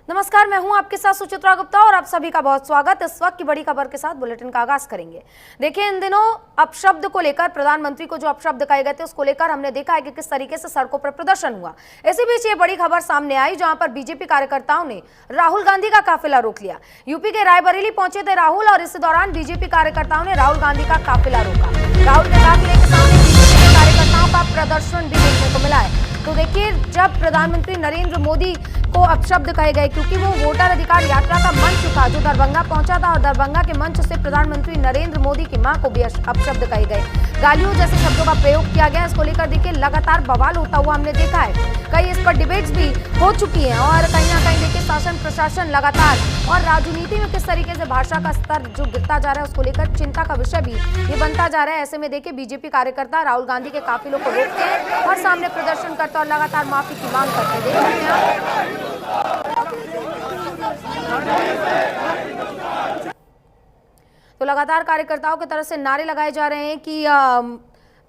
नमस्कार, मैं हूं आपके साथ सुचित्रा गुप्ता और आप सभी का बहुत स्वागत। इस वक्त की बड़ी खबर के साथ बुलेटिन का आगाज करेंगे। देखिए, इन दिनों अपशब्द को लेकर, प्रधानमंत्री को जो अपशब्द कहे गए थे उसको लेकर हमने देखा है कि किस तरीके से सड़कों पर प्रदर्शन हुआ। इसी बीच ये बड़ी खबर सामने आई जहां पर बीजेपी कार्यकर्ताओं ने राहुल गांधी का काफिला रोक लिया। यूपी के रायबरेली पहुंचे थे राहुल और इस दौरान बीजेपी कार्यकर्ताओं ने राहुल गांधी का काफिला रोका। राहुल के काफिले के सामने बीजेपी के कार्यकर्ताओं का प्रदर्शन भी देखने को मिला है। तो देखिए, जब प्रधानमंत्री नरेंद्र मोदी को अपशब्द कहे गए, क्योंकि वो वोटर अधिकार यात्रा का मंच था जो दरभंगा पहुंचा था और दरभंगा के मंच से प्रधानमंत्री नरेंद्र मोदी की मां को भी अपशब्द कहे गए, गालियों जैसे शब्दों का प्रयोग किया गया। इसको लेकर देखिए लगातार बवाल होता हुआ हमने देखा है। कई इस पर डिबेट्स भी हो चुकी हैं और कहीं ना कहीं देखिए शासन प्रशासन लगातार और राजनीति में किस तरीके से भाषा का स्तर जो गिरता जा रहा है उसको लेकर चिंता का विषय भी ये बनता जा रहा है। ऐसे में देखिए बीजेपी कार्यकर्ता राहुल गांधी के काफिलों को रोकते हैं और सामने प्रदर्शन करते और लगातार माफी की मांग करते देख सकते हैं। तो लगातार कार्यकर्ताओं की तरफ से नारे लगाए जा रहे हैं कि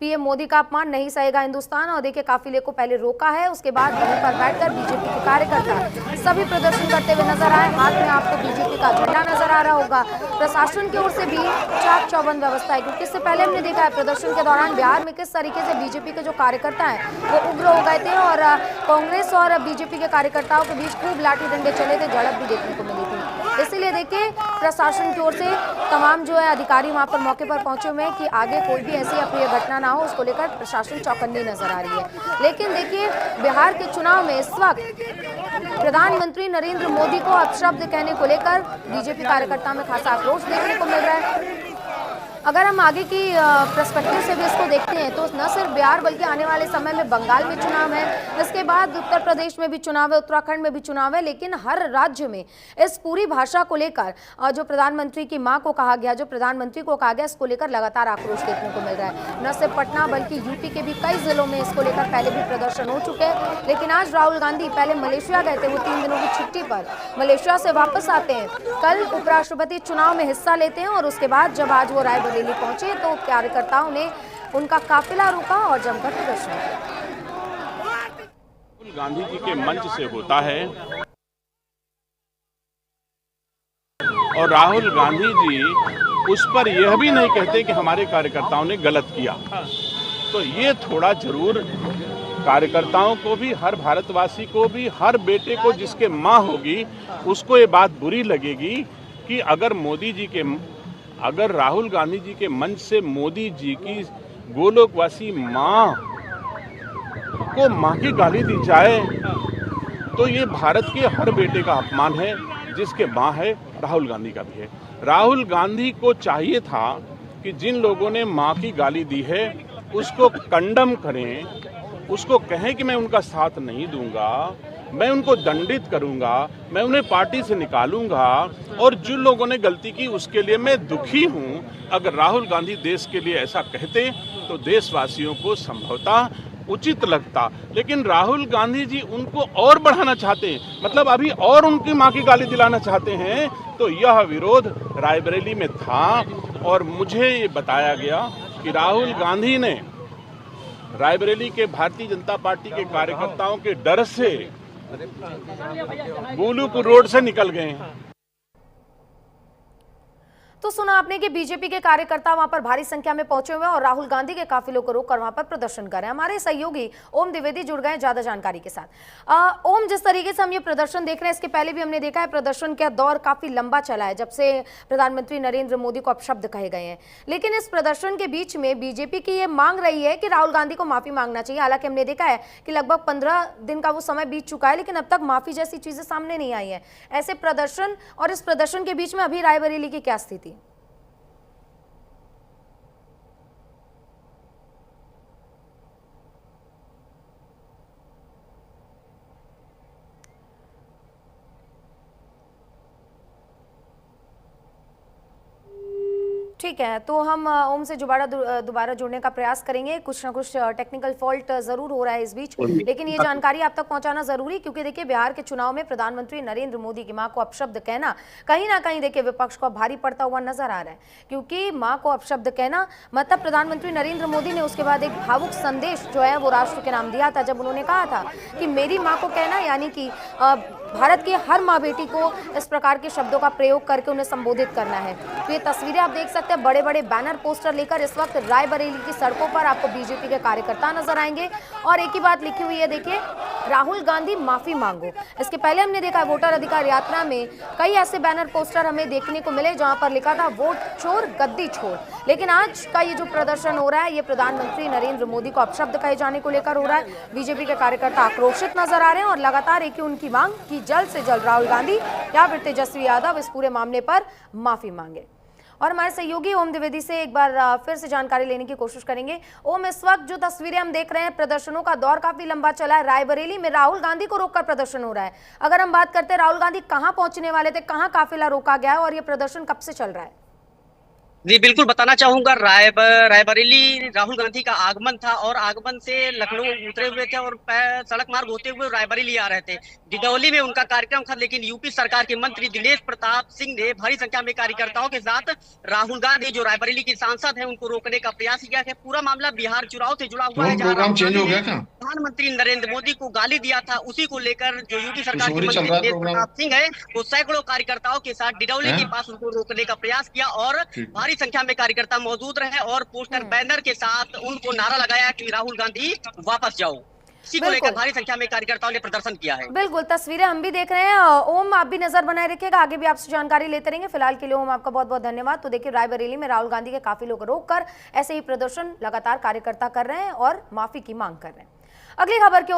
पीएम मोदी का अपमान नहीं सहेगा हिंदुस्तान। और देखिए काफिले को पहले रोका है, उसके बाद वहीं पर बैठकर बीजेपी के कार्यकर्ता सभी प्रदर्शन करते हुए नजर आए। हाथ में आपको बीजेपी का झंडा नजर आ रहा होगा। प्रशासन की ओर से भी चाक चौबंद व्यवस्था है, क्योंकि इससे पहले हमने देखा है प्रदर्शन के दौरान बिहार में किस तरीके से बीजेपी के जो कार्यकर्ता हैं वो उग्र हो गए थे और कांग्रेस और बीजेपी के कार्यकर्ताओं के बीच खूब लाठी डंडे चले थे, झड़प भी देखने को मिली थी। इसीलिए देखिए प्रशासन की ओर से तमाम जो है अधिकारी वहां पर मौके पर पहुंचे हुए हैं कि आगे कोई भी ऐसी अप्रिय घटना ना हो, उसको लेकर प्रशासन चौकन्नी नजर आ रही है। लेकिन देखिए बिहार के चुनाव में इस वक्त प्रधानमंत्री नरेंद्र मोदी को अपशब्द कहने को लेकर बीजेपी कार्यकर्ता में खासा आक्रोश देखने को मिल रहा है। अगर हम आगे की पर्सपेक्टिव से भी इसको देखते हैं तो न सिर्फ बिहार बल्कि आने वाले समय में बंगाल में चुनाव है, इसके बाद उत्तर प्रदेश में भी चुनाव है, उत्तराखंड में भी चुनाव है। लेकिन हर राज्य में इस पूरी भाषा को लेकर जो प्रधानमंत्री की मां को कहा गया, जो प्रधानमंत्री को कहा गया, इसको लेकर लगातार आक्रोश देखने को मिल रहा है। न सिर्फ पटना बल्कि यूपी के भी कई जिलों में इसको लेकर पहले भी प्रदर्शन हो चुके हैं। लेकिन आज राहुल गांधी पहले मलेशिया गए थे, वो 3 दिनों की छुट्टी पर मलेशिया से वापस आते हैं। कल उपराष्ट्रपति चुनाव में हिस्सा लेते हैं और उसके बाद जब आज वो रायबरेली पहुंचे तो कार्यकर्ताओं ने उनका काफिला रोका और जमकर प्रदर्शन किया। राहुल गांधी जी के मंच से होता है और राहुल गांधी जी उस पर यह भी नहीं कहते कि हमारे कार्यकर्ताओं ने गलत किया। तो ये थोड़ा जरूर कार्यकर्ताओं को भी, हर भारतवासी को भी, हर बेटे को जिसके मां होगी उसको ये बात बुरी लगेगी कि अगर राहुल गांधी जी के मंच से मोदी जी की गोलोकवासी मां को मां की गाली दी जाए तो ये भारत के हर बेटे का अपमान है, जिसके मां है राहुल गांधी का भी है। राहुल गांधी को चाहिए था कि जिन लोगों ने मां की गाली दी है उसको कंडम करें, उसको कहें कि मैं उनका साथ नहीं दूंगा, मैं उनको दंडित करूंगा, मैं उन्हें पार्टी से निकालूंगा। और जिन लोगों ने गलती की उसके लिए मैं दुखी हूं। अगर राहुल गांधी देश के लिए ऐसा कहते तो देशवासियों को संभवतः उचित लगता। लेकिन राहुल गांधी जी उनको और बढ़ाना चाहते हैं, मतलब अभी और उनकी मां की गाली दिलाना चाहते हैं। तो यह विरोध रायबरेली में था और मुझे ये बताया गया कि राहुल गांधी ने रायबरेली के भारतीय जनता पार्टी के कार्यकर्ताओं के डर से गोलूपुर रोड से निकल गए हैं। तो सुना आपने कि बीजेपी के कार्यकर्ता वहां पर भारी संख्या में पहुंचे हुए हैं और राहुल गांधी के काफिलों को रोककर वहां पर प्रदर्शन कर रहे हैं। हमारे सहयोगी ओम द्विवेदी जुड़ गए ज्यादा जानकारी के साथ। ओम, जिस तरीके से हम ये प्रदर्शन देख रहे हैं, इसके पहले भी हमने देखा है प्रदर्शन का दौर काफी लंबा चला है जब से प्रधानमंत्री नरेंद्र मोदी को अपशब्द कहे गए हैं। लेकिन इस प्रदर्शन के बीच में बीजेपी की ये मांग रही है कि राहुल गांधी को माफी मांगना चाहिए। हालांकि हमने देखा है कि लगभग 15 दिन का वो समय बीत चुका है, लेकिन अब तक माफी जैसी चीजें सामने नहीं आई है। ऐसे प्रदर्शन और इस प्रदर्शन के बीच में अभी रायबरेली की क्या स्थिति? ठीक है, तो हम ओम से दोबारा जुड़ने का प्रयास करेंगे। कुछ ना कुछ टेक्निकल फॉल्ट जरूर हो रहा है इस बीच, लेकिन ये जानकारी आप तक पहुंचाना जरूरी, क्योंकि देखिए बिहार के चुनाव में प्रधानमंत्री नरेंद्र मोदी की मां को अपशब्द कहना कहीं ना कहीं देखिए विपक्ष को भारी पड़ता हुआ नजर आ रहा है, क्योंकि मां को अपशब्द कहना मतलब प्रधानमंत्री नरेंद्र मोदी ने उसके बाद एक भावुक संदेश जो है वो राष्ट्र के नाम दिया था, जब उन्होंने कहा था कि मेरी माँ को कहना, यानी कि भारत की हर माँ बेटी को इस प्रकार के शब्दों का प्रयोग करके उन्हें संबोधित करना है। तो ये तस्वीरें आप देख सकते हैं, बड़े बड़े बैनर पोस्टर लेकर इस वक्त रायबरेली की सड़कों पर आपको बीजेपी के कार्यकर्ता नजर आएंगे और एक ही बात लिखी हुई है, देखिए राहुल गांधी माफी मांगो। इसके पहले हमने देखा वोटर अधिकार यात्रा में कई ऐसे बैनर पोस्टर हमें देखने को मिले जहां पर लिखा था वोट चोर गद्दी छोड़, लेकिन आज का ये जो प्रदर्शन हो रहा है ये प्रधानमंत्री नरेंद्र मोदी को अपशब्द कहे जाने को लेकर हो रहा है। बीजेपी के कार्यकर्ता आक्रोशित नजर आ रहे हैं और लगातार एक ही उनकी मांग कि जल्द से जल्द राहुल गांधी या फिर तेजस्वी यादव इस पूरे मामले पर माफी मांगे। और हमारे सहयोगी ओम द्विवेदी से एक बार फिर से जानकारी लेने की कोशिश करेंगे। ओम, इस वक्त जो तस्वीरें हम देख रहे हैं, प्रदर्शनों का दौर काफी लंबा चला है, रायबरेली में राहुल गांधी को रोककर प्रदर्शन हो रहा है। अगर हम बात करते हैं राहुल गांधी कहां पहुंचने वाले थे, कहां काफिला रोका गया है और ये प्रदर्शन कब से चल रहा है? जी बिल्कुल बताना चाहूंगा, रायबरेली राहुल गांधी का आगमन था और आगमन से लखनऊ उतरे हुए थे और सड़क मार्ग होते हुए रायबरेली आ रहे थे। डिडौली में उनका कार्यक्रम था, लेकिन यूपी सरकार के मंत्री दिनेश प्रताप सिंह ने भारी संख्या में कार्यकर्ताओं के साथ राहुल गांधी जो रायबरेली की सांसद हैं उनको रोकने का प्रयास किया है। पूरा मामला बिहार चुनाव से जुड़ा हुआ है, जहाँ प्रोग्राम चेंज हो गया था। प्रधानमंत्री नरेंद्र मोदी को गाली दिया था, उसी को लेकर जो यूपी सरकार के मंत्री दिनेश प्रताप सिंह है वो सैकड़ों कार्यकर्ताओं के साथ डिडौली के पास उनको रोकने का प्रयास किया और भारी संख्या में कार्यकर्ता मौजूद रहे और पोस्टर बैनर के साथ उनको नारा लगाया कि राहुल गांधी वापस जाओ। इसी को लेकर भारी संख्या में कार्यकर्ताओं ने प्रदर्शन किया है। बिल्कुल, तस्वीरें हम भी देख रहे हैं। ओम, आप भी नजर बनाए रखिएगा, आगे भी आपसे जानकारी लेते रहेंगे। फिलहाल के लिए ओम आपका बहुत बहुत धन्यवाद। तो देखिए रायबरेली में राहुल गांधी के काफिलों को रोककर ऐसे ही प्रदर्शन लगातार कार्यकर्ता कर रहे हैं और माफी की मांग कर रहे हैं। अगली खबर की